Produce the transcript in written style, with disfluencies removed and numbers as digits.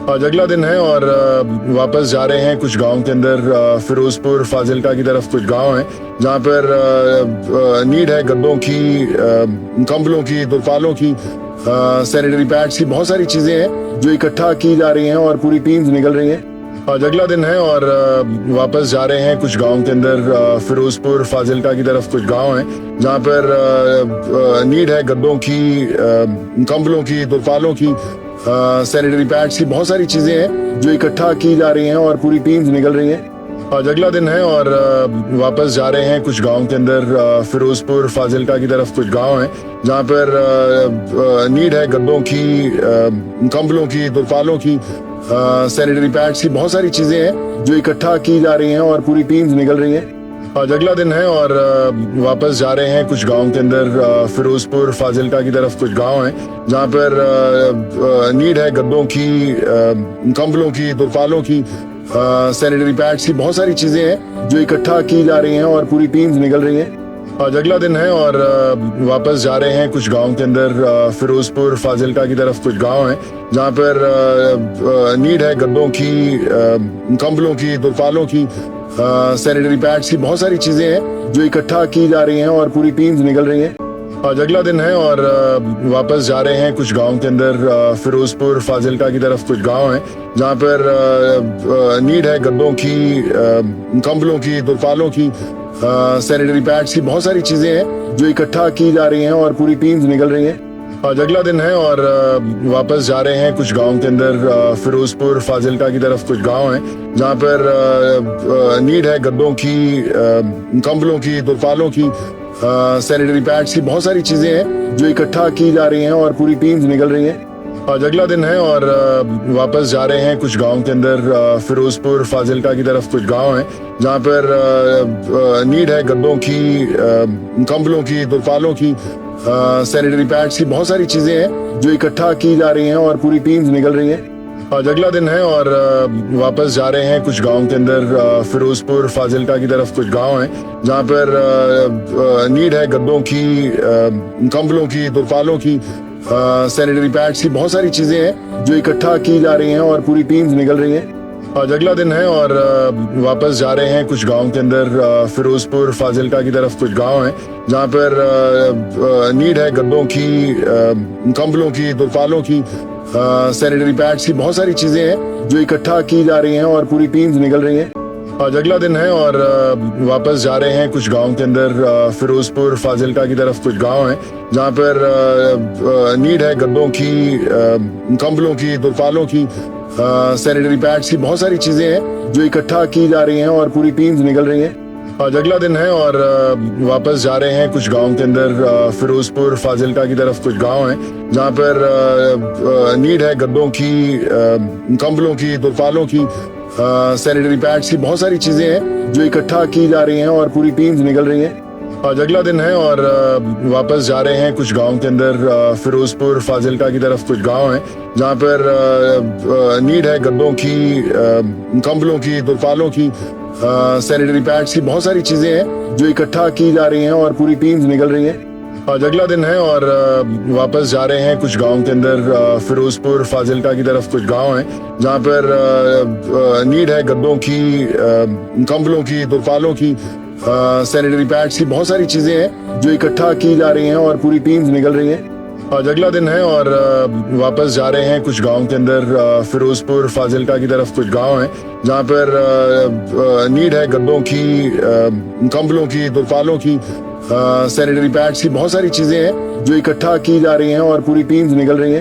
आज अगला दिन है और वापस जा रहे हैं कुछ गांव के अंदर। फिरोजपुर फाजिलका की तरफ कुछ गांव हैं जहां पर नीड है गद्दों की, कंबलों की, तिरपालों की, सैनिटरी पैड्स की, बहुत सारी चीजें हैं जो इकट्ठा की जा रही हैं और पूरी टीम्स निकल रही हैं। आज अगला दिन है और वापस जा रहे हैं कुछ गांव के अंदर। फिरोजपुर फाजिलका की तरफ कुछ गांव हैं जहां पर नीड है गद्दों की, कंबलों की, तिरपालों की, सैनिटरी पैड्स की, बहुत सारी चीजें हैं जो इकट्ठा की जा रही हैं और पूरी टीम्स निकल रही हैं। आज अगला दिन है और वापस जा रहे हैं कुछ गांव के अंदर। फिरोजपुर फाजिलका की तरफ कुछ गांव हैं जहां पर नीड है गद्दों की, कंबलों की, तिरपालों की, सैनिटरी पैड्स की, बहुत सारी चीजें हैं जो इकट्ठा की जा रही हैं और पूरी टीम्स निकल रही हैं। आज अगला दिन है और वापस जा रहे हैं कुछ गांव के अंदर। फिरोजपुर फाजिलका की तरफ कुछ गांव हैं जहां पर नीड है गद्दों की, कंबलों की, तिरपालों की, सैनिटरी पैड्स की, बहुत सारी चीजें हैं जो इकट्ठा की जा रही हैं और पूरी टीम्स निकल रही हैं। आज अगला दिन है और वापस जा रहे हैं कुछ गांव के अंदर। फिरोजपुर फाजिलका की तरफ कुछ गांव हैं जहां पर नीड है गद्दों की, कंबलों की, तिरपालों की, सैनिटरी पैड्स की, बहुत सारी चीजें हैं जो इकट्ठा की जा रही हैं और पूरी टीम्स निकल रही हैं। आज अगला दिन है और वापस जा रहे हैं कुछ गांव के अंदर। फिरोजपुर फाजिलका की तरफ कुछ गांव हैं जहां पर नीड है गद्दों की, कंबलों की, तिरपालों की, सैनिटरी पैड्स की, बहुत सारी चीजें हैं जो इकट्ठा की जा रही हैं और पूरी टीम्स निकल रही हैं। आज अगला दिन है और वापस जा रहे हैं कुछ गांव के अंदर। फिरोजपुर फाजिलका की तरफ कुछ गांव हैं जहां पर नीड है गद्दों की, कंबलों की, तिरपालों की, सैनिटरी पैड्स की, बहुत सारी चीजें हैं जो इकट्ठा की जा रही हैं और पूरी टीम्स निकल रही हैं। आज अगला दिन है और वापस जा रहे हैं कुछ गांव के अंदर। फिरोजपुर फाजिलका की तरफ कुछ गांव हैं जहां पर नीड है गद्दों की, कंबलों की, तिरपालों की, सैनिटरी पैड्स की, बहुत सारी चीजें हैं जो इकट्ठा की जा रही हैं और पूरी टीम्स निकल रही हैं। आज अगला दिन है और वापस जा रहे हैं कुछ गांव के अंदर। फिरोजपुर फाजिलका की तरफ कुछ गांव हैं जहां पर नीड है गद्दों की, कंबलों की, तिरपालों की, सैनिटरी पैड्स की, बहुत सारी चीजें हैं जो इकट्ठा की जा रही हैं और पूरी टीम्स निकल रही हैं। आज अगला दिन है और वापस जा रहे हैं कुछ गांव के अंदर। फिरोजपुर फाजिलका की तरफ कुछ गांव हैं जहां पर नीड है गद्दों की, कंबलों की, तिरपालों की, सैनिटरी पैड्स की, बहुत सारी चीजें हैं जो इकट्ठा की जा रही हैं और पूरी टीम्स निकल रही हैं। आज अगला दिन है और वापस जा रहे हैं कुछ गांव के अंदर। फिरोजपुर फाजिलका की तरफ कुछ गांव हैं जहां पर नीड है गद्दों की, कंबलों की, तिरपालों की, सैनिटरी पैड्स की, बहुत सारी चीजें हैं जो इकट्ठा की जा रही हैं और पूरी टीम्स निकल रही हैं। आज अगला दिन है और वापस जा रहे हैं कुछ गांव के अंदर। फिरोजपुर फाजिलका की तरफ कुछ गांव हैं जहां पर नीड है गद्दों की, कंबलों की, तिरपालों की, सैनिटरी पैड्स की, बहुत सारी चीजें हैं जो इकट्ठा की जा रही हैं और पूरी टीम्स निकल रही हैं। आज अगला दिन है और वापस जा रहे हैं कुछ गांव के अंदर। फिरोजपुर फाजिलका की तरफ कुछ गांव हैं जहां पर नीड है गद्दों की, कंबलों की, तिरपालों की, सैनिटरी पैड्स की, बहुत सारी चीजें हैं जो इकट्ठा की जा रही हैं और पूरी टीम्स निकल रही हैं। आज अगला दिन है और वापस जा रहे हैं कुछ गांव के अंदर। फिरोजपुर फाजिलका की तरफ कुछ गांव हैं जहां पर नीड है गद्दों की, कंबलों की, तिरपालों की, सैनिटरी पैड्स की, बहुत सारी चीजें हैं जो इकट्ठा की जा रही हैं और पूरी टीम्स निकल रही हैं। आज अगला दिन है और वापस जा रहे हैं कुछ गांव के अंदर। फिरोजपुर फाजिलका की तरफ कुछ गांव हैं जहां पर नीड है गद्दों की, कंबलों की, तिरपालों की, सैनिटरी पैड्स की, बहुत सारी चीजें हैं जो इकट्ठा की जा रही हैं और पूरी टीम्स निकल रही हैं।